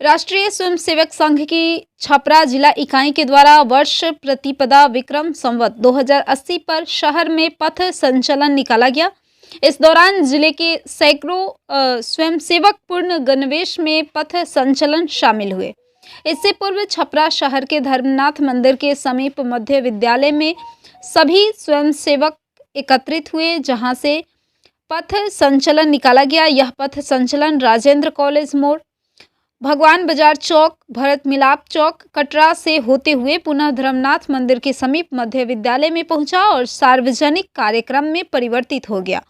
राष्ट्रीय स्वयंसेवक संघ की छपरा जिला इकाई के द्वारा वर्ष प्रतिपदा विक्रम संवत 2080 पर शहर में पथ संचलन निकाला गया। इस दौरान जिले के सैकड़ों स्वयंसेवक पूर्ण गणवेश में पथ संचलन शामिल हुए। इससे पूर्व छपरा शहर के धर्मनाथ मंदिर के समीप मध्य विद्यालय में सभी स्वयंसेवक एकत्रित हुए, जहां से पथ संचलन निकाला गया। यह पथ संचलन राजेंद्र कॉलेज मोड़, भगवान बाजार चौक, भरत मिलाप चौक, कटरा से होते हुए पुनः धर्मनाथ मंदिर के समीप मध्य विद्यालय में पहुंचा और सार्वजनिक कार्यक्रम में परिवर्तित हो गया।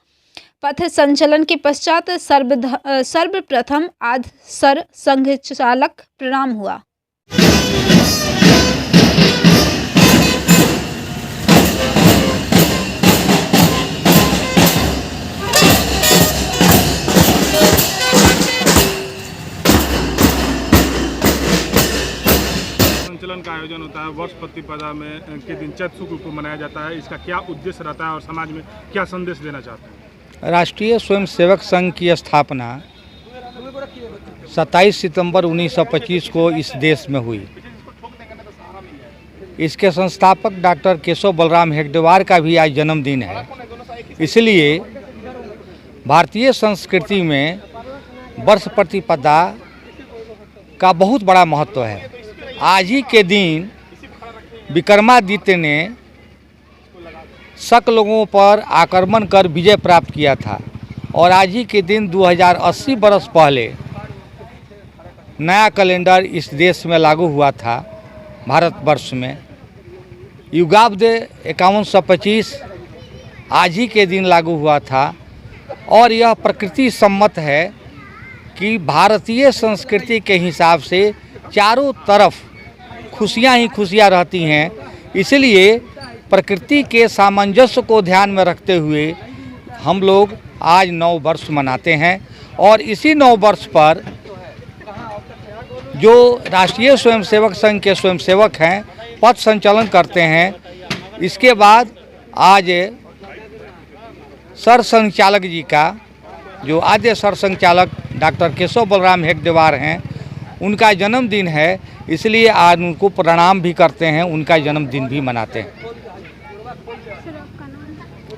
पथ संचलन के पश्चात सर्वप्रथम आध सर संघ चालक प्रणाम हुआ। संचलन का आयोजन होता है वर्ष प्रतिपदा में के दिन चैत शुक्ल को मनाया जाता है। इसका क्या उद्देश्य रहता है और समाज में क्या संदेश देना चाहते हैं? राष्ट्रीय स्वयंसेवक संघ की स्थापना 27 सितंबर 1925 को इस देश में हुई। इसके संस्थापक डॉक्टर केशव बलराम हेगडेवार का भी आज जन्मदिन है। इसलिए भारतीय संस्कृति में वर्ष प्रतिपदा का बहुत बड़ा महत्व है। आज ही के दिन विक्रमादित्य ने शक लोगों पर आक्रमण कर विजय प्राप्त किया था और आज ही के दिन 2080 बरस पहले नया कैलेंडर इस देश में लागू हुआ था। भारतवर्ष में युगाब्द 5125 आज ही के दिन लागू हुआ था और यह प्रकृति सम्मत है कि भारतीय संस्कृति के हिसाब से चारों तरफ खुशियां ही खुशियां रहती हैं। इसलिए प्रकृति के सामंजस्य को ध्यान में रखते हुए हम लोग आज नव वर्ष मनाते हैं और इसी नव वर्ष पर जो राष्ट्रीय स्वयंसेवक संघ के स्वयंसेवक हैं पथ संचलन करते हैं। इसके बाद आज सरसंघचालक जी का जो आद्य सरसंघचालक डॉक्टर केशव बलराम हेगडेवार हैं, उनका जन्मदिन है। इसलिए आज उनको प्रणाम भी करते हैं, उनका जन्मदिन भी मनाते हैं।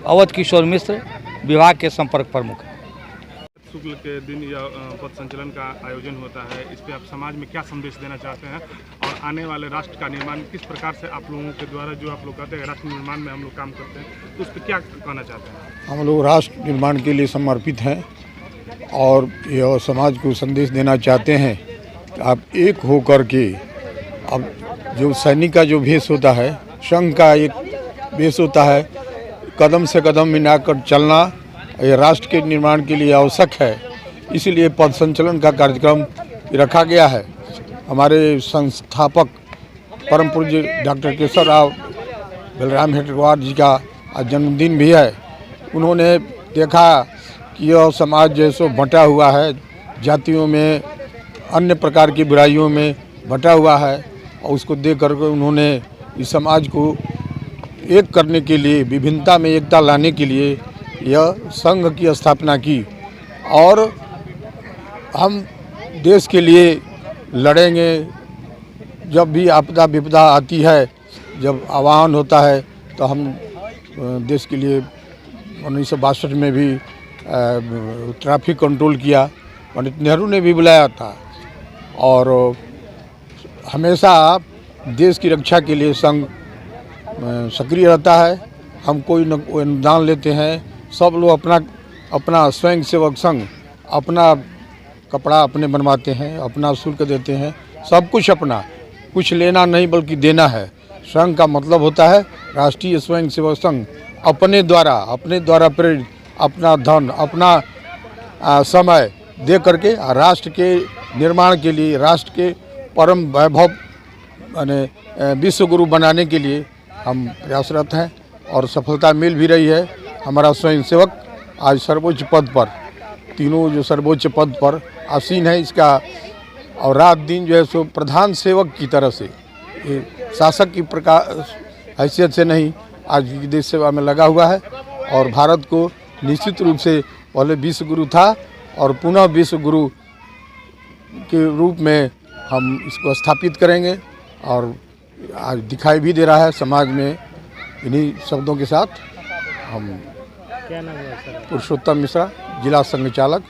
अवध किशोर मिश्र, विभाग के संपर्क प्रमुख। शुक्ल के दिन यह पथ संचलन का आयोजन होता है। इस पर आप समाज में क्या संदेश देना चाहते हैं और आने वाले राष्ट्र का निर्माण किस प्रकार से आप लोगों के द्वारा, जो आप लोग कहते हैं राष्ट्र निर्माण में हम लोग काम करते हैं, तो उस पर क्या कहना चाहते हैं? हम लोग राष्ट्र निर्माण के लिए समर्पित हैं और यह समाज को संदेश देना चाहते हैं कि आप एक हो कर के, अब जो सैनिक का जो भेष होता है, संघ का एक भेष होता है, कदम से कदम मिलाकर चलना यह राष्ट्र के निर्माण के लिए आवश्यक है। इसलिए पथ संचलन का कार्यक्रम रखा गया है। हमारे संस्थापक परम पूज्य डॉक्टर केशव बलराम हेगडेवार जी का आज जन्मदिन भी है। उन्होंने देखा कि यह समाज जैसे बंटा हुआ है, जातियों में, अन्य प्रकार की बुराइयों में बंटा हुआ है, और उसको देख कर उन्होंने इस समाज को एक करने के लिए, विभिन्नता में एकता लाने के लिए यह संघ की स्थापना की। और हम देश के लिए लड़ेंगे। जब भी आपदा विपदा आती है, जब आह्वान होता है, तो हम देश के लिए 1962 में भी ट्रैफिक कंट्रोल किया, पंडित नेहरू ने भी बुलाया था। और हमेशा देश की रक्षा के लिए संघ सक्रिय रहता है। हम कोई न कोई अनुदान लेते हैं। सब लोग अपना स्वयं सेवक संघ अपना कपड़ा अपने बनवाते हैं, अपना शुल्क देते हैं, सब कुछ अपना, कुछ लेना नहीं बल्कि देना है। संघ का मतलब होता है राष्ट्रीय स्वयं सेवक संघ अपने द्वारा प्रेरित अपना धन, अपना समय दे करके राष्ट्र के निर्माण के लिए, राष्ट्र के परम वैभव यानी विश्व गुरु बनाने के लिए हम प्रयासरत हैं और सफलता मिल भी रही है। हमारा स्वयंसेवक आज सर्वोच्च पद पर, तीनों जो सर्वोच्च पद पर आसीन है, इसका और रात दिन जो है सो प्रधान सेवक की तरह से, ये शासक की प्रकार हैसियत से नहीं, आज देश सेवा में लगा हुआ है और भारत को निश्चित रूप से पहले विश्व गुरु था और पुनः विश्व गुरु के रूप में हम इसको स्थापित करेंगे और आज दिखाई भी दे रहा है समाज में। इन्हीं शब्दों के साथ हम क्या नाम है सर? पुरुषोत्तम मिश्रा, जिला संघ चालक,